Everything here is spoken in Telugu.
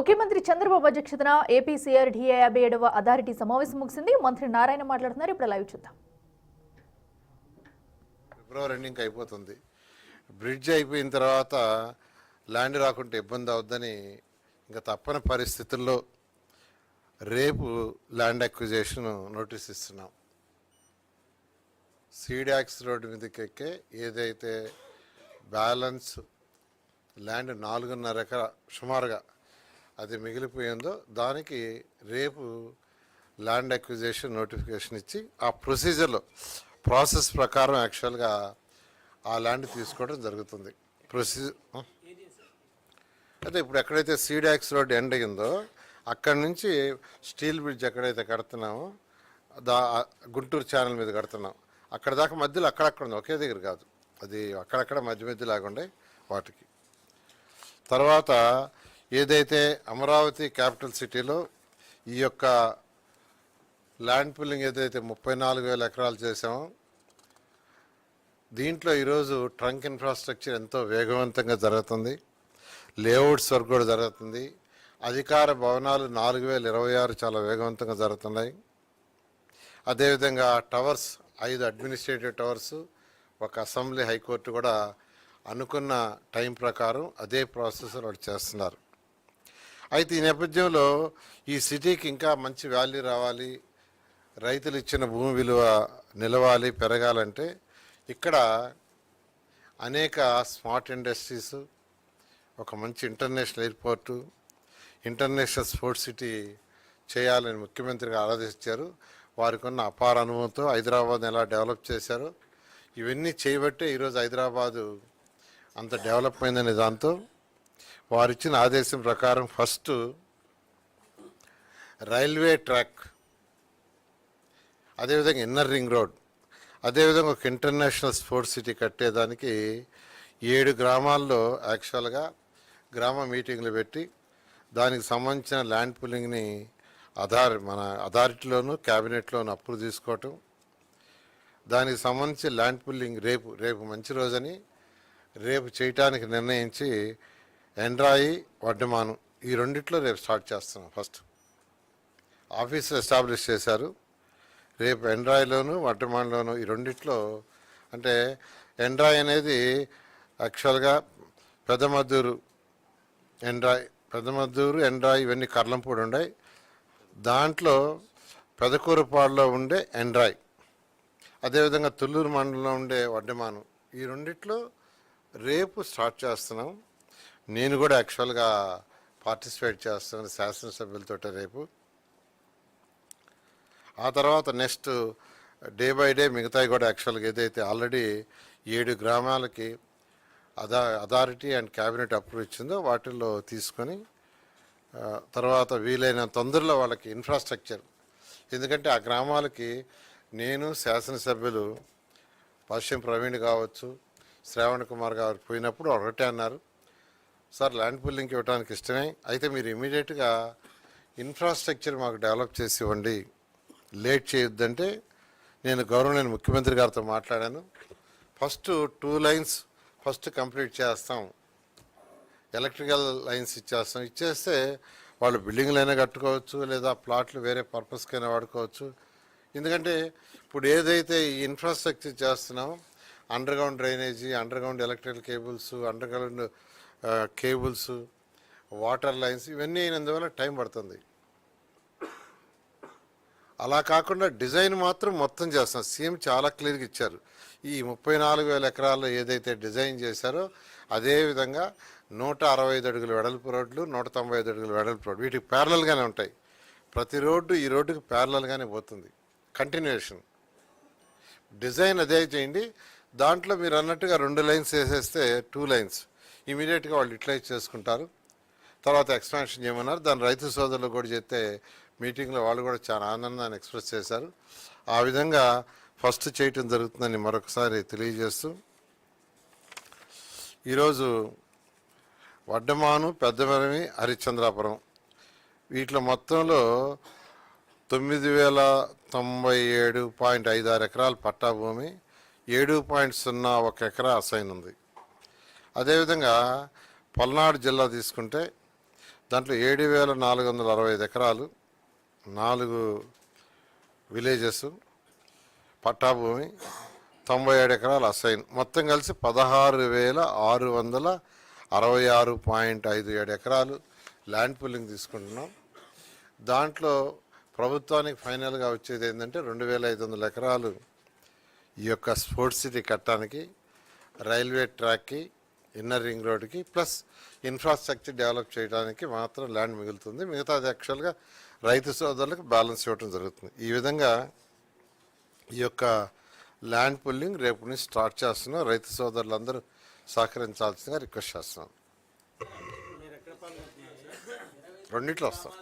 ముఖ్యమంత్రి చంద్రబాబు అధ్యక్షతన ఏపీసీఆర్డీఏ 57వ అథారిటీ సమావేశం ముగిసింది. మంత్రి నారాయణ మాట్లాడుతున్నారు. ఇప్పుడు లైవ్ చూద్దాం. ఫిబ్రవరి ఎండింగ్ అయిపోతుంది. బ్రిడ్జ్ అయిపోయిన తర్వాత ల్యాండ్ రాకుంటే ఇబ్బంది అవుద్దని ఇంకా తప్పని పరిస్థితుల్లో రేపు ల్యాండ్ అక్విజిషన్ నోటీస్ ఇస్తున్నాం. సీడాక్స్ రోడ్డు మీదకి ఎక్కే ఏదైతే బ్యాలెన్స్ ల్యాండ్ 4.5 ఎకరా సుమారుగా అది మిగిలిపోయిందో దానికి రేపు ల్యాండ్ అక్విజిషన్ నోటిఫికేషన్ ఇచ్చి ఆ ప్రొసీజర్లో ప్రాసెస్ ప్రకారం యాక్చువల్గా ఆ ల్యాండ్ తీసుకోవడం జరుగుతుంది. ప్రొసీజర్ అయితే ఇప్పుడు ఎక్కడైతే సీడాక్స్ రోడ్ ఎండ్ అయిందో అక్కడి నుంచి స్టీల్ బ్రిడ్జ్ ఎక్కడైతే కడుతున్నామో గుంటూరు ఛానల్ మీద కడుతున్నాం. అక్కడ దాకా మధ్యలో అక్కడక్కడ ఉంది, ఒకే దగ్గర కాదు, అది అక్కడక్కడ మధ్య మధ్య లాగుండే వాటికి. తర్వాత ఏదైతే అమరావతి క్యాపిటల్ సిటీలో ఈ యొక్క ల్యాండ్ పుల్లింగ్ ఏదైతే 34,000 ఎకరాలు చేసామో దీంట్లో ఈరోజు ట్రంక్ ఇన్ఫ్రాస్ట్రక్చర్ ఎంతో వేగవంతంగా జరుగుతుంది. లేఅవుట్స్ వర్క్ కూడా జరుగుతుంది. అధికార భవనాలు 4,026 చాలా వేగవంతంగా జరుగుతున్నాయి. అదేవిధంగా టవర్స్ 5 అడ్మినిస్ట్రేటివ్ టవర్స్, ఒక అసెంబ్లీ హైకోర్టు కూడా అనుకున్న టైం ప్రకారం అదే ప్రాసెస్ వాళ్ళు చేస్తున్నారు. అయితే ఈ నేపథ్యంలో ఈ సిటీకి ఇంకా మంచి వాల్యూ రావాలి, రైతులు ఇచ్చిన భూమి విలువ నిలవాలి, పెరగాలంటే ఇక్కడ అనేక స్మార్ట్ ఇండస్ట్రీస్, ఒక మంచి international airport, international sports city చేయాలని ముఖ్యమంత్రిగా ఆదేశించారు. వారికి ఉన్న అపార అనుభవంతో హైదరాబాద్ని ఎలా డెవలప్ చేశారో ఇవన్నీ చేయబట్టే ఈరోజు హైదరాబాదు అంత డెవలప్ అయిందనే దాంతో వారిచ్చిన ఆదేశం ప్రకారం ఫస్ట్ రైల్వే ట్రాక్, అదేవిధంగా ఇన్నర్ రింగ్ రోడ్, అదేవిధంగా ఒక ఇంటర్నేషనల్ స్పోర్ట్స్ సిటీ కట్టేదానికి 7 గ్రామాల్లో యాక్చువల్గా గ్రామ మీటింగ్లు పెట్టి దానికి సంబంధించిన ల్యాండ్ పుల్లింగ్ని మన అథారిటీలోను క్యాబినెట్లోను అప్రూవ్ తీసుకోవటం, దానికి సంబంధించి ల్యాండ్ పుల్లింగ్ రేపు మంచి రోజని రేపు చేయటానికి నిర్ణయించి ఎండ్రాయి వడ్డమాను ఈ రెండిట్లో రేపు స్టార్ట్ చేస్తున్నాం. ఫస్ట్ ఆఫీసులు ఎస్టాబ్లిష్ చేశారు. రేపు ఎండ్రాయిలోను వడ్డమాన్లోను ఈ రెండిట్లో, అంటే ఎండ్రాయి అనేది యాక్చువల్గా పెద్దమద్దూరు ఎండ్రాయి ఇవన్నీ కర్లంపూడి ఉన్నాయి. దాంట్లో పెదకూరుపాడులో ఉండే ఎండ్రాయి, అదేవిధంగా తుళ్ళూరు మండలంలో ఉండే వడ్డమాను ఈ రెండిట్లో రేపు స్టార్ట్ చేస్తున్నాం. నేను కూడా యాక్చువల్గా పార్టిసిపేట్ చేస్తున్నాను శాసనసభ్యులతో రేపు. ఆ తర్వాత నెక్స్ట్ డే బై డే మిగతాయి కూడా యాక్చువల్గా ఏదైతే ఆల్రెడీ 7 గ్రామాలకి అథారిటీ అండ్ క్యాబినెట్ అప్రూవ్ ఇచ్చిందో వాటిల్లో తీసుకొని తర్వాత వీలైన తొందరలో వాళ్ళకి ఇన్ఫ్రాస్ట్రక్చర్, ఎందుకంటే ఆ గ్రామాలకి నేను శాసనసభ్యులు పశ్చిమ ప్రవీణ్ కావచ్చు, శ్రావణ్ కుమార్ గారు పోయినప్పుడు ఒకటే అన్నారు, సార్ ల్యాండ్ పుల్లింగ్కి ఇవ్వడానికి ఇష్టమే, అయితే మీరు ఇమీడియట్గా ఇన్ఫ్రాస్ట్రక్చర్ మాకు డెవలప్ చేసి ఇవ్వండి, లేట్ చేయొద్దంటే నేను గౌరవనీయ ముఖ్యమంత్రి గారితో మాట్లాడాను. ఫస్ట్ 2 లైన్స్ ఫస్ట్ కంప్లీట్ చేస్తాం, ఎలక్ట్రికల్ లైన్స్ ఇచ్చేస్తే వాళ్ళు బిల్డింగ్లైనా కట్టుకోవచ్చు, లేదా ప్లాట్లు వేరే పర్పస్కైనా వాడుకోవచ్చు. ఎందుకంటే ఇప్పుడు ఏదైతే ఈ ఇన్ఫ్రాస్ట్రక్చర్ చేస్తున్నామో under ground drainage, under ground electrical cables, under ground cables, water lines ఇవన్నీ అయినందువల్ల టైం పడుతుంది. అలా కాకుండా డిజైన్ మాత్రం మొత్తం చేస్తాం. సీఎం చాలా క్లియర్గా ఇచ్చారు. ఈ 34,000 ఎకరాల్లో ఏదైతే డిజైన్ చేశారో అదేవిధంగా 165 అడుగుల వెడల్పు రోడ్లు, 195 అడుగుల వెడల్పు రోడ్లు వీటికి ప్యారలల్గానే ఉంటాయి. ప్రతి రోడ్డు ఈ రోడ్డుకి ప్యారలల్గానే పోతుంది. కంటిన్యూషన్ డిజైన్ అదే చేయండి. దాంట్లో మీరు అన్నట్టుగా 2 లైన్స్ వేసేస్తే 2 లైన్స్ ఇమీడియట్గా వాళ్ళు యూటిలైజ్ చేసుకుంటారు. తర్వాత ఎక్స్పాన్షన్ చేయమన్నారు. దాని రైతు సోదరులు కూడా చెప్తే మీటింగ్లో వాళ్ళు కూడా చాలా ఆనందాన్ని ఎక్స్ప్రెస్ చేశారు. ఆ విధంగా ఫస్ట్ చేయటం జరుగుతుందని మరొకసారి తెలియజేస్తూ ఈరోజు వడ్డమాను, పెద్దమరమి, హరిశ్చంద్రాపురం వీటిలో మొత్తంలో 9,097.56 ఎకరాలు పట్టా భూమి, 7.01 ఎకరా అసైన్ ఉంది. అదేవిధంగా పల్నాడు జిల్లా తీసుకుంటే దాంట్లో 7,465 ఎకరాలు 4 విలేజెస్ పట్టాభూమి, 97 ఎకరాలు అసైన్, మొత్తం కలిసి 16,666.57 ఎకరాలు ల్యాండ్ పూలింగ్ తీసుకుంటున్నాం. దాంట్లో ప్రభుత్వానికి ఫైనల్గా వచ్చేది ఏంటంటే 2,500 ఎకరాలు ఈ యొక్క స్పోర్ట్స్ సిటీ కట్టడానికి, రైల్వే ట్రాక్కి, ఇన్నర్ రింగ్ రోడ్కి, ప్లస్ ఇన్ఫ్రాస్ట్రక్చర్ డెవలప్ చేయడానికి మాత్రం ల్యాండ్ మిగులుతుంది. మిగతాది యాక్చువల్గా రైతు సోదరులకు బ్యాలెన్స్ ఇవ్వడం జరుగుతుంది. ఈ విధంగా ఈ యొక్క ల్యాండ్ పుల్లింగ్ రేపు నుంచి స్టార్ట్ చేస్తున్నాం. రైతు సోదరులందరూ సహకరించాల్సిందిగా రిక్వెస్ట్ చేస్తున్నాం. రెండిట్లో వస్తాం.